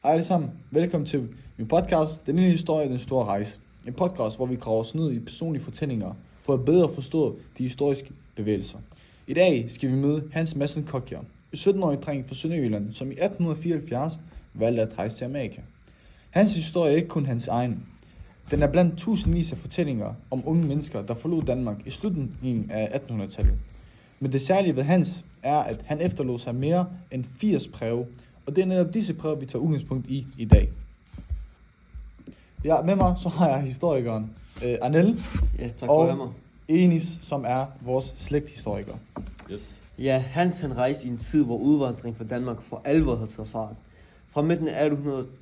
Hej alle sammen, velkommen til min podcast, Den lille historie, den store rejse. En podcast, hvor vi graver os ned i personlige fortællinger, for at bedre forstå de historiske bevægelser. I dag skal vi møde Hans Madsen Kokjer, en 17-årig dreng fra Sønderjylland, som i 1874 valgte at rejse til Amerika. Hans historie er ikke kun hans egen. Den er blandt tusindvis af fortællinger om unge mennesker, der forlod Danmark i slutningen af 1800-tallet. Men det særlige ved Hans er, at han efterlod sig mere end 80 breve, og det er netop disse breve, vi tager udgangspunkt i dag. Ja, med mig så har jeg historikeren Arnel og Enis, som er vores slægthistoriker. Yes. Ja, Hans han rejste i en tid, hvor udvandring fra Danmark for alvor havde taget fart. Fra midten af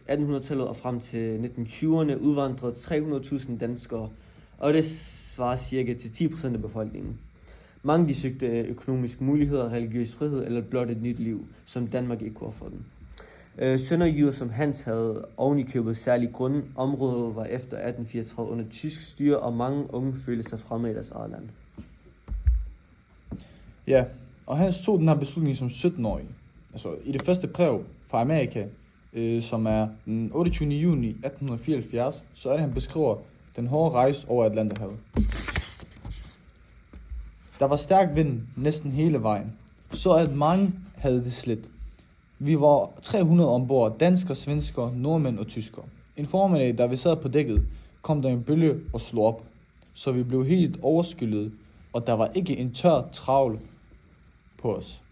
1800-tallet og frem til 1920'erne udvandrede 300.000 danskere, og det svarer cirka til 10% af befolkningen. Mange de søgte økonomiske muligheder, religiøs frihed eller blot et nyt liv, som Danmark ikke kunne ofre dem. Sønderjyder som Hans havde oven i købet særlig grund. Området var efter 1834 under tysk styre, og mange unge følte sig fremme i deres eget land. Ja, og Hans tog den her beslutning som 17-årig. Altså i det første brev fra Amerika, som er den 28. juni 1874, så er det, han beskriver den hårde rejse over Atlanterhavet. Der var stærk vind næsten hele vejen, så at mange havde det slet. Vi var 300 ombord, danskere, svensker, nordmænd og tyskere. En formiddag, da vi sad på dækket, kom der en bølge og slog op, så vi blev helt overskyllet, og der var ikke en tør travl på os.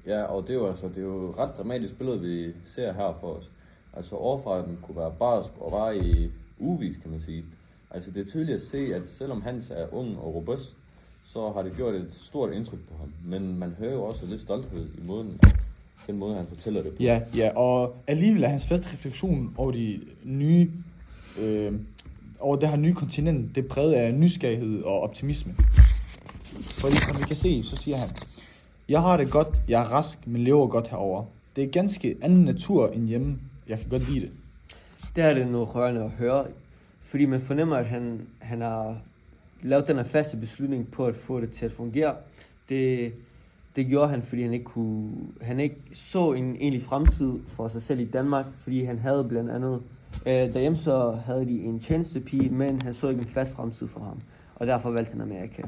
Ja, og det er jo et ret dramatisk billede, vi ser her for os. Altså overfarten kunne være barsk og var i ugevis, kan man sige. Altså det er tydeligt at se, at selvom Hans er ung og robust, så har det gjort et stort indtryk på ham. Men man hører jo også lidt stolthed i den måde, han fortæller det på. Ja, og alligevel er hans første refleksion over over det her nye kontinent, det er præget af nysgerrighed og optimisme. Fordi som vi kan se, så siger han: jeg har det godt, jeg er rask, men lever godt herover. Det er ganske anden natur end hjemme. Jeg kan godt lide det. Der er det noget rørende at høre, fordi man fornemmer, at han har lavet den her faste beslutning på at få det til at fungere. Det gjorde han, fordi han ikke så en egentlig fremtid for sig selv i Danmark, fordi han havde blandt andet, derhjemme så havde de en tjenestepige, men han så ikke en fast fremtid for ham, og derfor valgte han Amerika.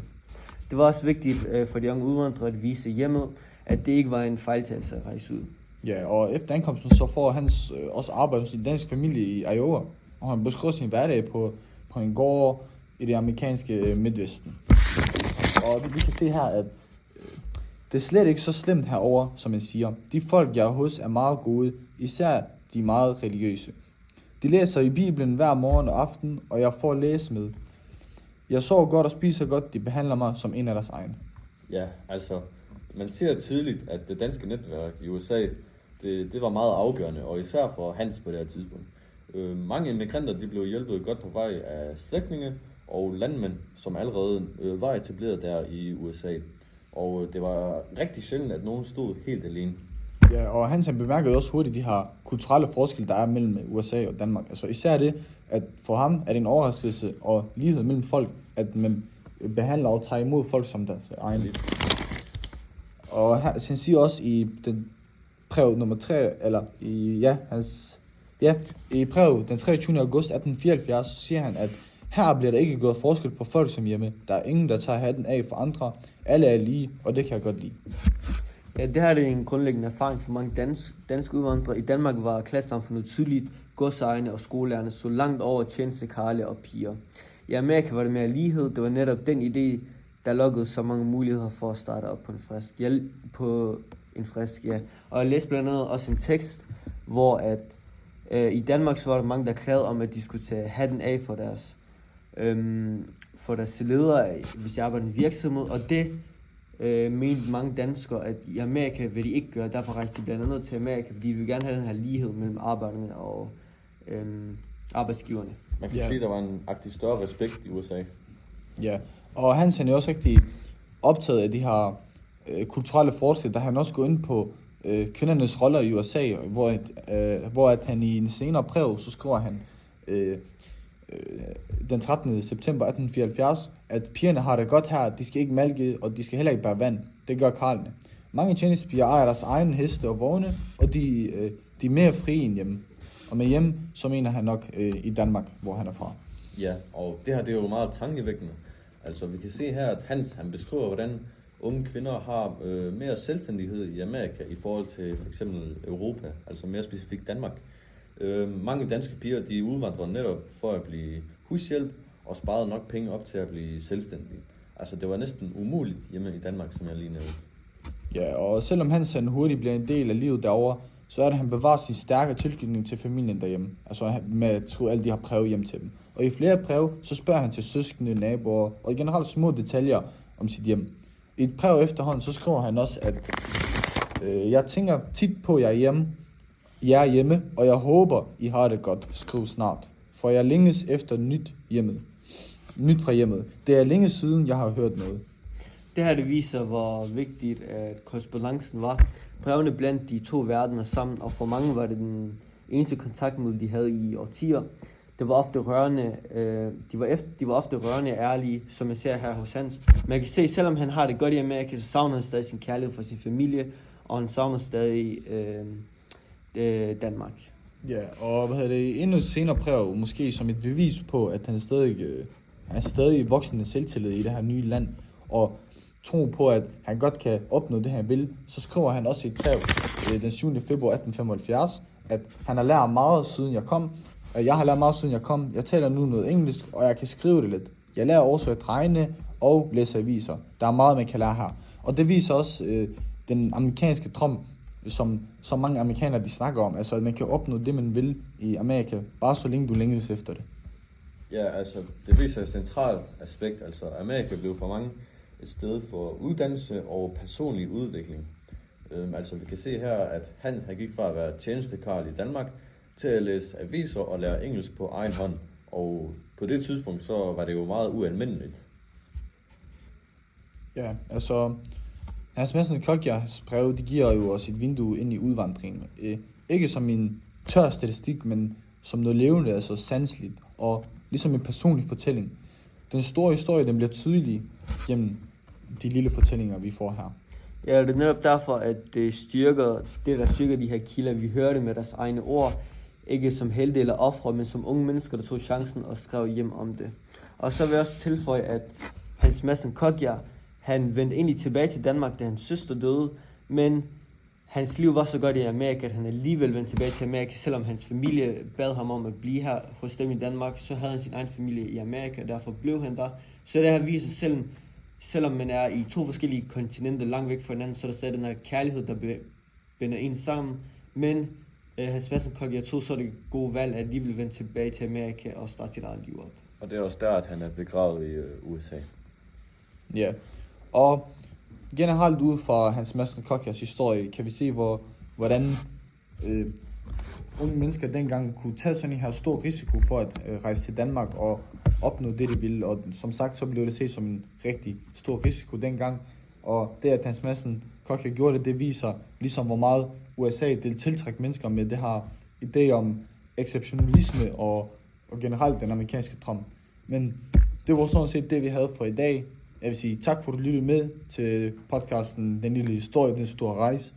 Det var også vigtigt for de unge udvandrere at vise hjemmet, at det ikke var en fejltagelse at rejse ud. Ja, og efter ankomsten så får Hans også arbejde hos en dansk familie i Iowa, og han beskriver sin hverdag på en gård i det amerikanske midtvesten. Og vi kan se her, at det er slet ikke så slemt herover, som man siger. De folk, jeg er hos, er meget gode, især de meget religiøse. De læser i Bibelen hver morgen og aften, og jeg får at læse med. Jeg sover godt og spiser godt, de behandler mig som en af deres egne. Ja, altså, man ser tydeligt, at det danske netværk i USA, det var meget afgørende, og især for Hans på det her tidspunkt. Mange immigranter, de blev hjulpet godt på vej af slægtninge og landmænd, som allerede var etableret der i USA. Og det var rigtig sjældent, at nogen stod helt alene. Ja, og Hans han bemærkede også hurtigt de her kulturelle forskelle, der er mellem USA og Danmark. Altså især det, at for ham er det en overraskelse og lighed mellem folk, at man behandler og tager imod folk som deres egen. Og han siger også i den brev nummer 3, eller i brev den 23. august 1874, så siger han, at her bliver der ikke gjort forskel på folk som hjemme. Der er ingen, der tager hatten af for andre. Alle er lige, og det kan jeg godt lide. Ja, det her er en grundlæggende erfaring for mange danske udvandrere. I Danmark var klassesamfundet tydeligt. Godsejerne og skolelærerne så langt over tjenestekarle og piger. I Amerika var det mere lighed. Det var netop den idé, der lukkede så mange muligheder for at starte op på en frisk. Ja. Og jeg læste blandt andet også en tekst, hvor at i Danmark så var der mange, der klagede om, at de skulle tage hatten af for deres ledere, hvis de arbejder i en virksomhed, og det mente mange danskere, at i Amerika vil de ikke gøre. Derfor rejste de blandt andet til Amerika, fordi de vil gerne have den her lighed mellem arbejderne og arbejdsgiverne. Man kan sige, at der var en aktiv større respekt i USA. Ja, og Hans er også rigtig optaget af de her kulturelle forskelle, der han også går ind på kvindernes roller i USA, hvor at han i en senere brev, så skriver han den 13. september 1874, at pigerne har det godt her, de skal ikke malke, og de skal heller ikke bære vand. Det gør karlene. Mange tjenestepiger ejer deres egen heste og vogne, og de De er mere frie end hjemme. Og med hjemme, så mener han nok i Danmark, hvor han er fra. Ja, og det her det er jo meget tankevækkende. Altså vi kan se her, at han beskriver, hvordan unge kvinder har mere selvstændighed i Amerika i forhold til for eksempel Europa, altså mere specifikt Danmark. Mange danske piger, de udvandrer netop for at blive hushjælp og sparede nok penge op til at blive selvstændige. Altså det var næsten umuligt hjemme i Danmark, som jeg lige nævnte. Ja, og selvom han hurtigt bliver en del af livet derovre, så er det, at han bevarer sin stærke tilknytning til familien derhjemme. Altså med at skrive alle de her breve hjem til dem. Og i flere breve, så spørger han til søskende, naboer og generelt små detaljer om sit hjem. I et brev efterhånden, så skriver han også, at jeg tænker tit på jer er hjemme, og jeg håber, I har det godt. Skriv snart. For jeg længes efter nyt fra hjemmet. Det er længe siden, jeg har hørt noget. Det her det viser, hvor vigtigt at korrespondancen var. Brevene blandt de to verdener sammen, og for mange var det den eneste kontaktmiddel, de havde i årtier. Det var ofte rørende, de var ofte rørende og ærlige, som jeg ser her hos Hans. Men jeg kan se, selvom han har det godt i Amerika, så savner han stadig sin kærlighed for sin familie, og han savner stadig Danmark. Ja, og endnu et senere brev, måske som et bevis på, at han er stadig voksende selvtillid i det her nye land, og tro på, at han godt kan opnå det, han vil, så skriver han også i et brev den 7. februar 1875, at han har lært meget siden jeg kom. Jeg har lært meget siden jeg kom. Jeg taler nu noget engelsk, og jeg kan skrive det lidt. Jeg lærer også at regne og læse aviser. Der er meget, man kan lære her. Og det viser også den amerikanske drøm, som mange amerikanere de snakker om. Altså, at man kan opnå det, man vil i Amerika, bare så længe du længes efter det. Ja, altså det viser et centralt aspekt. Altså Amerika blev for mange et sted for uddannelse og personlig udvikling. Altså vi kan se her, at han gik fra at være tjenestekarl i Danmark til at læse aviser og lære engelsk på egen hånd. Og på det tidspunkt, så var det jo meget ualmindeligt. Ja, altså Hans Madsen Kogias breve, de giver jo os et vindue ind i udvandringen. Ikke som en tør statistik, men som noget levende, altså sanseligt, og ligesom en personlig fortælling. Den store historie, den bliver tydelig gennem de lille fortællinger, vi får her. Ja, det er netop derfor, at det der styrker de her kilder. Vi hører det med deres egne ord, ikke som helte eller ofre, men som unge mennesker, der tog chancen og skrev hjem om det. Og så vil jeg også tilføje, at Hans Madsen Kogia, han vendte egentlig tilbage til Danmark, da hans søster døde, men hans liv var så godt i Amerika, at han alligevel vendte tilbage til Amerika, selvom hans familie bad ham om at blive her hos dem i Danmark, så havde han sin egen familie i Amerika, og derfor blev han der. Så det her viser, selvom man er i to forskellige kontinenter langt væk fra hinanden, så er der stadig den her kærlighed, der binder en sammen. Men Hans Madsen Kogia tog så det gode valg, at alligevel vende tilbage til Amerika og starte sit eget liv op. Og det er også der, at han er begravet i USA. Ja, og generelt ud fra Hans Madsen Kogias historie, kan vi se, hvordan unge mennesker dengang kunne tage sådan en her stor risiko for at rejse til Danmark og opnå det, de ville. Og som sagt, så blev det set som en rigtig stor risiko dengang. Og det, at Hans Madsen Kogia gjorde det viser ligesom, hvor meget USA det tiltrækker mennesker med det her idé om exceptionalisme og generelt den amerikanske drøm. Men det var sådan set det, vi havde for i dag. Jeg vil sige tak for, at du lyttede med til podcasten Den Lille Historie, Den Store Rejse.